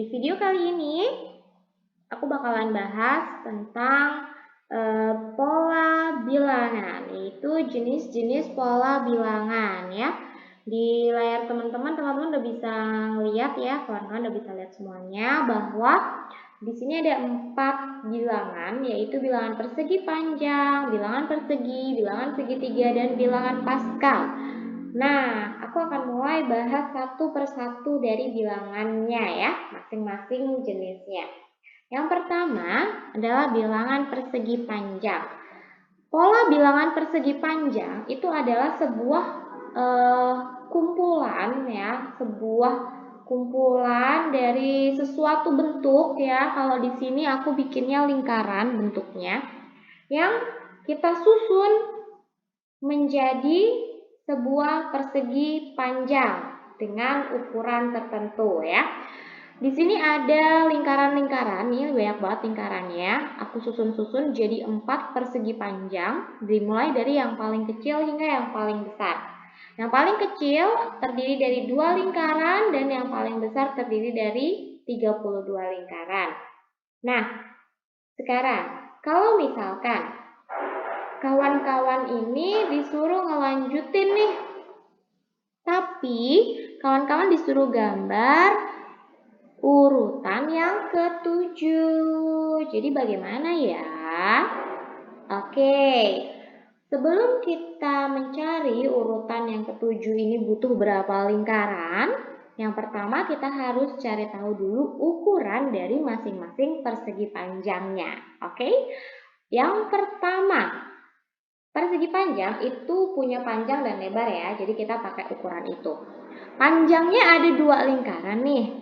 Di video kali ini aku bakalan bahas tentang pola bilangan, yaitu jenis-jenis pola bilangan ya. Di layar teman-teman udah bisa lihat ya, kawan-kawan udah bisa lihat semuanya bahwa di sini ada 4 bilangan, yaitu bilangan persegi panjang, bilangan persegi, bilangan segitiga, dan bilangan Paskal. Nah, aku akan mulai bahas satu persatu dari bilangannya ya, masing-masing jenisnya. Yang pertama adalah bilangan persegi panjang. Pola bilangan persegi panjang itu adalah sebuah kumpulan ya, sebuah kumpulan dari sesuatu bentuk ya. Kalau di sini aku bikinnya lingkaran bentuknya, yang kita susun menjadi sebuah persegi panjang dengan ukuran tertentu ya. Di sini ada lingkaran-lingkaran, nih banyak banget lingkarannya. Aku susun-susun jadi 4 persegi panjang, dimulai dari yang paling kecil hingga yang paling besar. Yang paling kecil terdiri dari 2 lingkaran dan yang paling besar terdiri dari 32 lingkaran. Nah, sekarang kalau misalkan kawan-kawan ini disuruh ngelanjutin nih, tapi kawan-kawan disuruh gambar urutan yang ke-7. Jadi bagaimana ya? Oke, sebelum kita mencari urutan yang ke-7 ini butuh berapa lingkaran? Yang pertama kita harus cari tahu dulu ukuran dari masing-masing persegi panjangnya. Oke? Yang pertama, persegi panjang itu punya panjang dan lebar ya, jadi kita pakai ukuran itu. Panjangnya ada 2 lingkaran nih,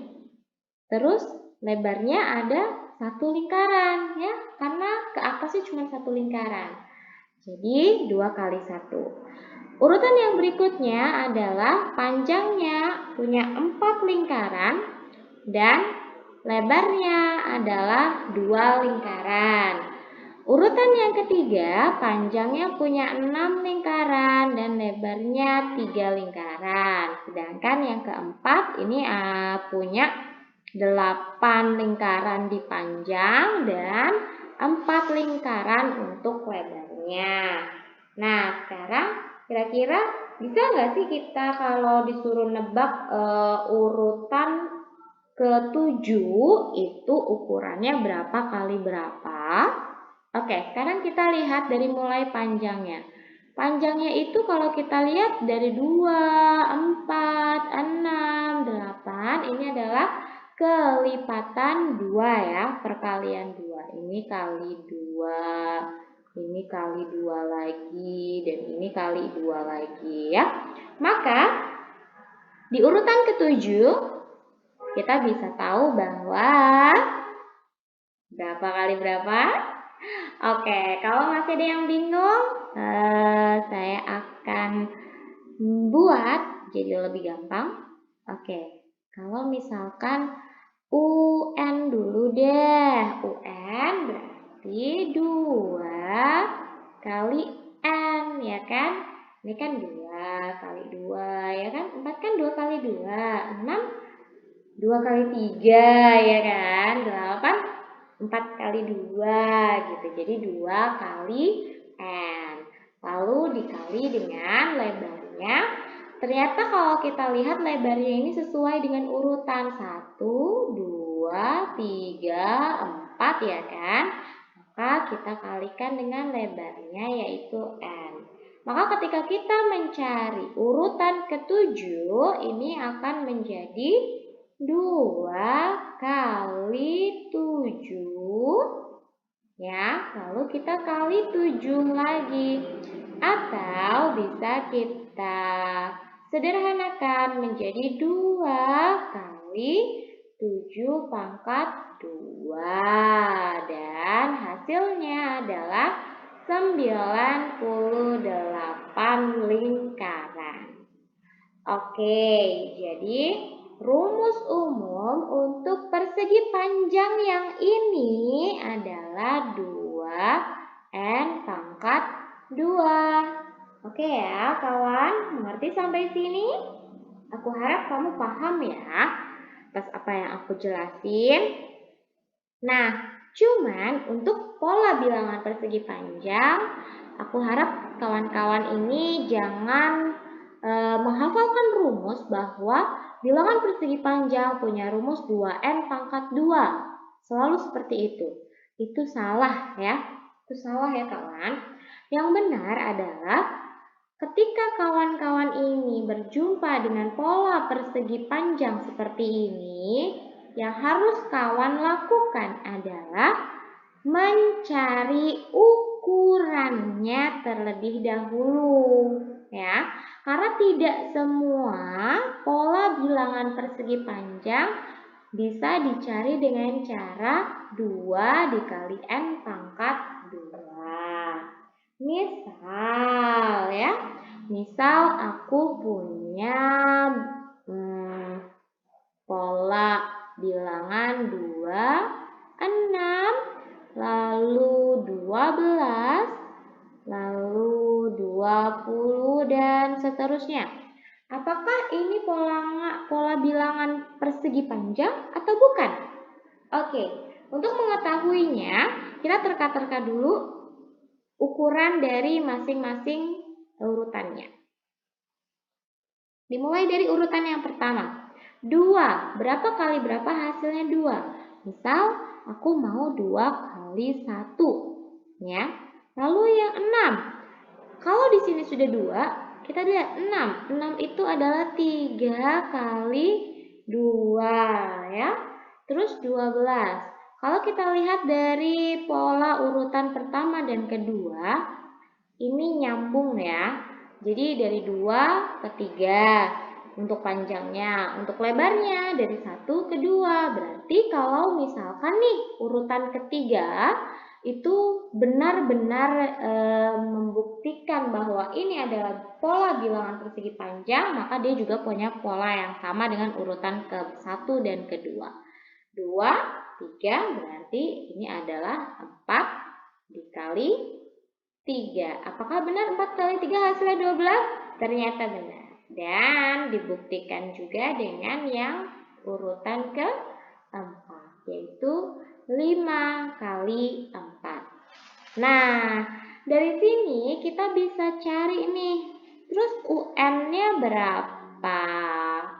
terus lebarnya ada 1 lingkaran ya, karena ke atas sih cuma 1 lingkaran. Jadi 2 kali 1. Urutan yang berikutnya adalah panjangnya punya 4 lingkaran dan lebarnya adalah 2 lingkaran. Urutan yang ketiga, panjangnya punya 6 lingkaran dan lebarnya 3 lingkaran. Sedangkan yang keempat ini punya 8 lingkaran di panjang dan 4 lingkaran untuk lebarnya. Nah, sekarang kira-kira bisa nggak sih kita kalau disuruh nebak urutan ke-7 itu ukurannya berapa kali berapa? Oke, sekarang kita lihat dari mulai panjangnya. Panjangnya itu kalau kita lihat dari 2, 4, 6, 8, ini adalah kelipatan 2 ya, perkalian 2. Ini kali 2, ini kali 2 lagi, dan ini kali 2 lagi ya. Maka di urutan ke-7 kita bisa tahu bahwa berapa kali berapa? Oke, kalau masih ada yang bingung, saya akan buat jadi lebih gampang. Oke, kalau misalkan UN dulu deh. UN berarti 2 kali N, ya kan? Ini kan 2 kali 2, ya kan? 4 kan 2 kali 2, 6 2 kali 3, ya kan? 8 4 kali 2 gitu, jadi 2 kali N. Lalu dikali dengan lebarnya. Ternyata kalau kita lihat lebarnya ini sesuai dengan urutan 1, 2, 3, 4 ya kan. Maka kita kalikan dengan lebarnya yaitu N. Maka ketika kita mencari urutan ke-7 ini akan menjadi 2 kali 7 ya, lalu kita kali 7 lagi, atau bisa kita sederhanakan menjadi 2 kali 7 pangkat 2, dan hasilnya adalah 98 lingkaran. Oke, jadi rumus umum untuk persegi panjang yang ini adalah 2N pangkat 2. Oke ya kawan, mengerti sampai sini? Aku harap kamu paham ya. atas apa yang aku jelasin. Nah, cuman untuk pola bilangan persegi panjang, aku harap kawan-kawan ini jangan menghafalkan rumus bahwa bilangan persegi panjang punya rumus 2n pangkat 2. Selalu seperti itu. Itu salah ya. Itu salah ya kawan. Yang benar adalah ketika kawan-kawan ini berjumpa dengan pola persegi panjang seperti ini, yang harus kawan lakukan adalah mencari ukurannya terlebih dahulu ya. Karena tidak semua pola bilangan persegi panjang bisa dicari dengan cara 2 dikali n pangkat 2. Misal ya, misal aku punya pola bilangan 2, 6, lalu 12, lalu 20 dan seterusnya. Apakah ini pola bilangan persegi panjang atau bukan? Oke, untuk mengetahuinya kita terka-terka dulu ukuran dari masing-masing urutannya. Dimulai dari urutan yang pertama. 2, berapa kali berapa hasilnya 2? Misal aku mau 2 kali 1 ya. Lalu yang 6. Kalau di sini sudah 2, kita lihat 6. 6 itu adalah 3 kali 2 ya. Terus 12. Kalau kita lihat dari pola urutan pertama dan kedua, ini nyambung ya. Jadi dari 2 ke 3 untuk panjangnya, untuk lebarnya dari 1 ke 2. Berarti kalau misalkan nih urutan ketiga itu benar-benar membuktikan bahwa ini adalah pola bilangan persegi panjang, maka dia juga punya pola yang sama dengan urutan ke 1 dan kedua. 2, 3 berarti ini adalah 4 dikali 3. Apakah benar 4 kali 3 hasilnya 12? Ternyata benar. Dan dibuktikan juga dengan yang urutan ke-4, yaitu 5 kali 4. Nah, dari sini kita bisa cari nih. Terus UN-nya berapa?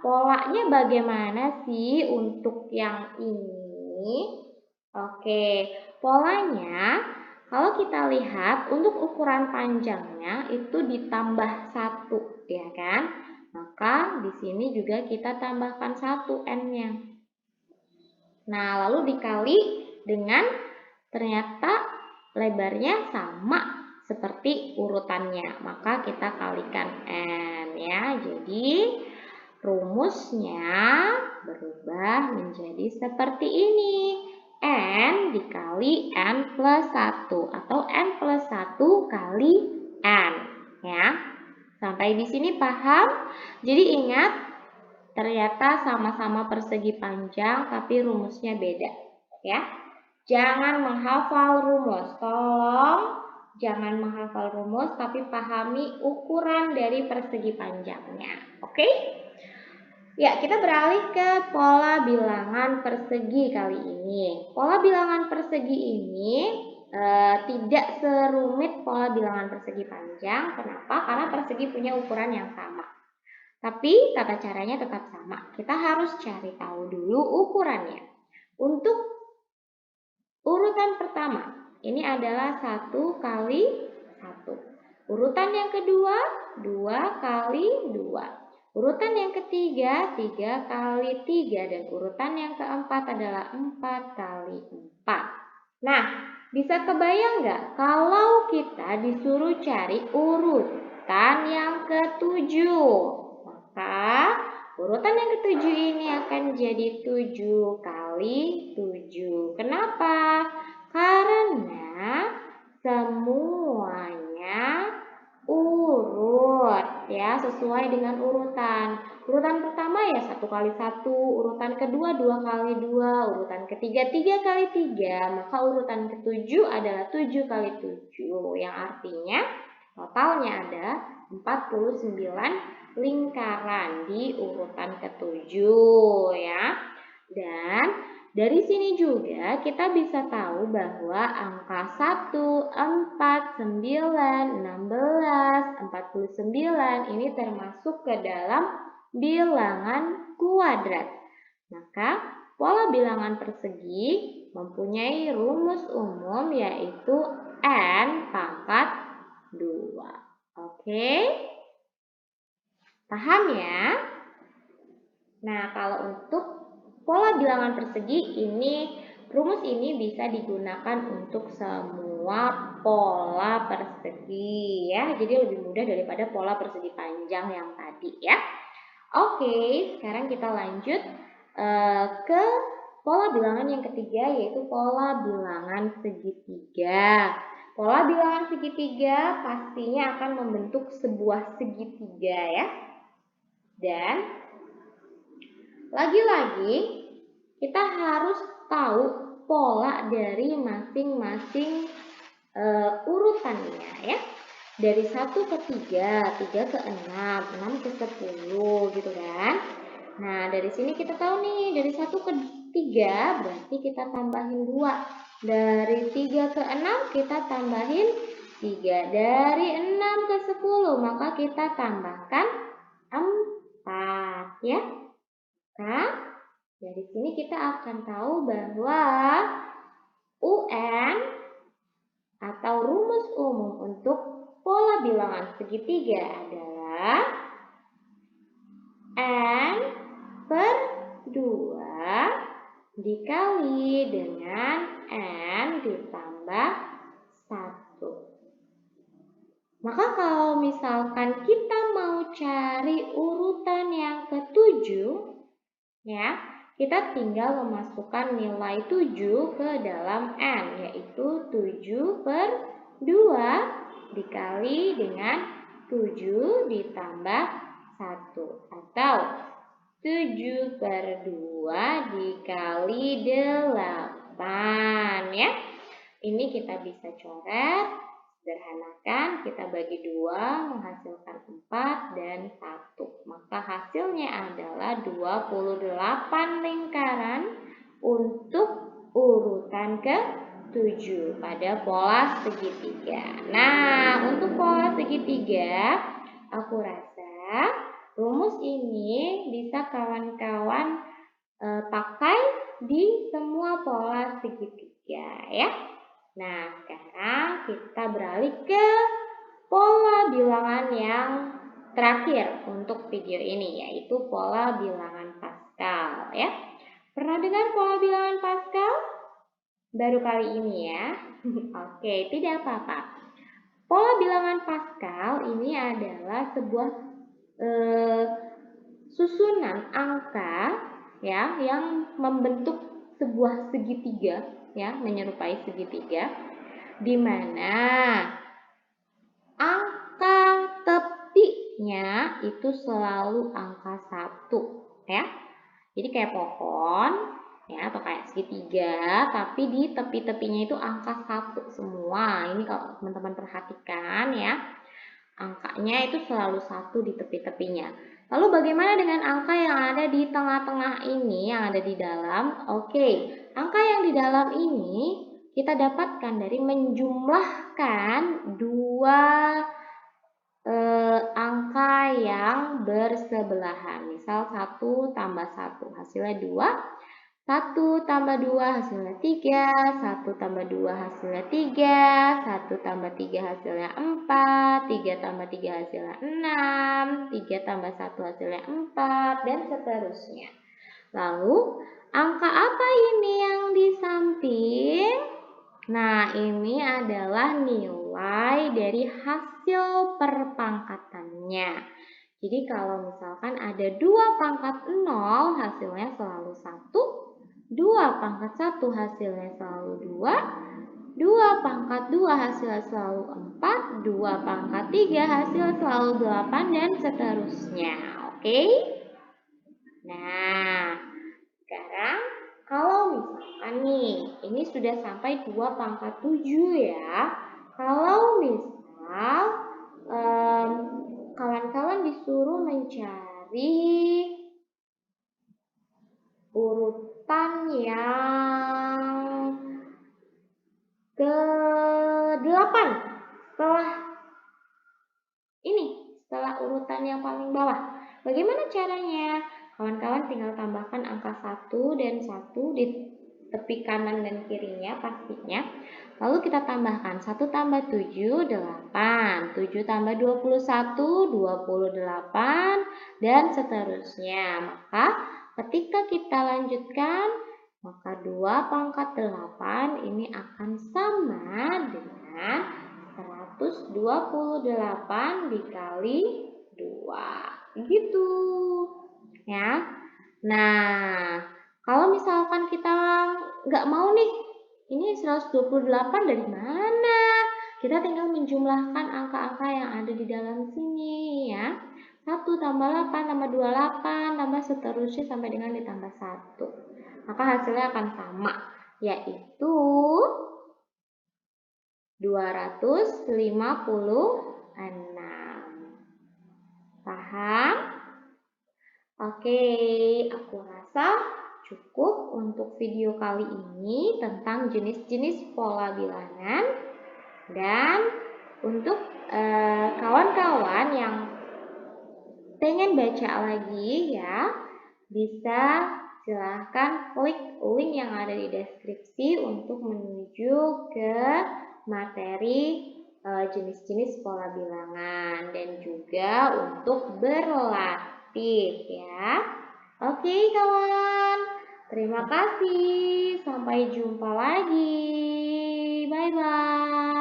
Polanya bagaimana sih untuk yang ini? Oke, polanya kalau kita lihat untuk ukuran panjangnya itu ditambah 1 ya kan? Maka di sini juga kita tambahkan 1 n-nya. Nah, lalu dikali dengan ternyata lebarnya sama seperti urutannya. Maka kita kalikan n ya. Jadi rumusnya berubah menjadi seperti ini. N dikali N plus 1 atau N plus 1 kali N ya. Sampai di sini paham? Jadi ingat, ternyata sama-sama persegi panjang tapi rumusnya beda ya. Jangan menghafal rumus. Tolong jangan menghafal rumus tapi pahami ukuran dari persegi panjangnya. Oke? Ya, kita beralih ke pola bilangan persegi kali ini. Pola bilangan persegi ini tidak serumit pola bilangan persegi panjang. Kenapa? Karena persegi punya ukuran yang sama. Tapi tata caranya tetap sama. Kita harus cari tahu dulu ukurannya. Untuk urutan pertama, ini adalah 1 kali 1. Urutan yang kedua, 2 kali 2. Urutan yang ketiga, 3 kali 3. Dan urutan yang keempat adalah 4 kali 4. Nah, bisa kebayang nggak kalau kita disuruh cari urutan yang ketujuh? Maka urutan yang ketujuh ini akan jadi 7 kali 7. Kenapa? Karena semuanya urut ya, sesuai dengan urutan. Urutan pertama ya 1 kali 1, urutan kedua 2 kali 2, urutan ketiga 3 kali 3, maka urutan ketujuh adalah 7 kali 7, yang artinya totalnya ada 49 lingkaran di urutan ketujuh ya. Dan dari sini juga kita bisa tahu bahwa angka 1, 4, 9, 16, 49 ini termasuk ke dalam bilangan kuadrat. Maka pola bilangan persegi mempunyai rumus umum yaitu n pangkat 2. Oke? Paham ya? Nah, kalau untuk pola bilangan persegi rumus ini bisa digunakan untuk semua pola persegi ya. Jadi lebih mudah daripada pola persegi panjang yang tadi ya. Oke, sekarang kita lanjut ke pola bilangan yang ketiga yaitu pola bilangan segitiga. Pola bilangan segitiga pastinya akan membentuk sebuah segitiga ya. Dan lagi-lagi kita harus tahu pola dari masing-masing urutannya ya. Dari 1 ke 3, 3 ke 6, 6 ke 10 gitu kan. Nah, dari sini kita tahu nih, dari 1 ke 3 berarti kita tambahin 2. Dari 3 ke 6 kita tambahin 3. Dari 6 ke 10 maka kita tambahkan 4 ya. Nah, dari sini kita akan tahu bahwa UN atau rumus umum untuk pola bilangan segitiga adalah N per 2 dikali dengan N ditambah 1. Maka kalau misalkan kita mau cari urutan yang ke-7, ya, kita tinggal memasukkan nilai 7 ke dalam N, yaitu 7 per 2 dikali dengan 7 ditambah 1. Atau 7 per 2 dikali 8 ya. Ini kita bisa coret, sederhanakan, kita bagi 2 menghasilkan 4 dan 1. Maka hasilnya adalah 28 lingkaran untuk urutan ke-7 pada pola segitiga. Nah, untuk pola segitiga, aku rasa rumus ini bisa kawan-kawan pakai di semua pola segitiga ya. Nah, sekarang kita beralih ke pola bilangan yang terakhir untuk video ini, yaitu pola bilangan Pascal ya. Pernah dengar pola bilangan Pascal? Baru kali ini ya. Oke, tidak apa-apa. Pola bilangan Pascal ini adalah sebuah susunan angka ya yang membentuk sebuah segitiga ya, menyerupai segitiga di mana angka tepinya itu selalu angka 1 ya. Jadi kayak pohon ya atau kayak segitiga, tapi di tepi-tepinya itu angka 1 semua. Ini kalau teman-teman perhatikan ya, angkanya itu selalu 1 di tepi-tepinya. Lalu bagaimana dengan angka yang ada di tengah-tengah ini, yang ada di dalam? Oke, angka yang di dalam ini kita dapatkan dari menjumlahkan dua angka yang bersebelahan. Misal 1 tambah 1 hasilnya 2, 1 tambah 2 hasilnya 3, 1 tambah 2 hasilnya 3, 1 tambah 3 hasilnya 4, 3 tambah 3 hasilnya 6, 3 tambah 1 hasilnya 4, dan seterusnya. Lalu, angka apa ini yang di samping? Nah, ini adalah nilai dari hasil perpangkatannya. Jadi kalau misalkan ada 2 pangkat 0 hasilnya selalu 1, 2 pangkat 1 hasilnya selalu 2, 2 pangkat 2 hasilnya selalu 4, 2 pangkat 3 hasilnya selalu 8, dan seterusnya. Oke? Nah, sekarang kalau misalkan nih, ini sudah sampai 2 pangkat 7 ya. Kalau misal kawan-kawan disuruh mencari urutan setelah ini, setelah urutan yang paling bawah. Bagaimana caranya? Kawan-kawan tinggal tambahkan angka 1 dan 1 di tepi kanan dan kirinya pastinya. Lalu kita tambahkan 1 tambah 7, 8. 7 tambah 21, 28. Dan seterusnya. Maka ketika kita lanjutkan, maka 2 pangkat 8 ini akan sama dengan 128 dikali 2. Gitu. Ya. Nah, kalau misalkan kita nggak mau nih, ini 128 dari mana? Kita tinggal menjumlahkan angka-angka yang ada di dalam sini ya. 1 tambah 8 tambah 28 tambah seterusnya sampai dengan ditambah 1. Maka hasilnya akan sama, yaitu 256. Paham? Oke, aku rasa cukup untuk video kali ini tentang jenis-jenis pola bilangan. Dan untuk kawan-kawan yang pengen baca lagi ya, bisa silahkan klik link yang ada di deskripsi untuk menuju ke materi jenis-jenis pola bilangan dan juga untuk berlatih ya. Oke kawan, terima kasih. Sampai jumpa lagi. Bye-bye.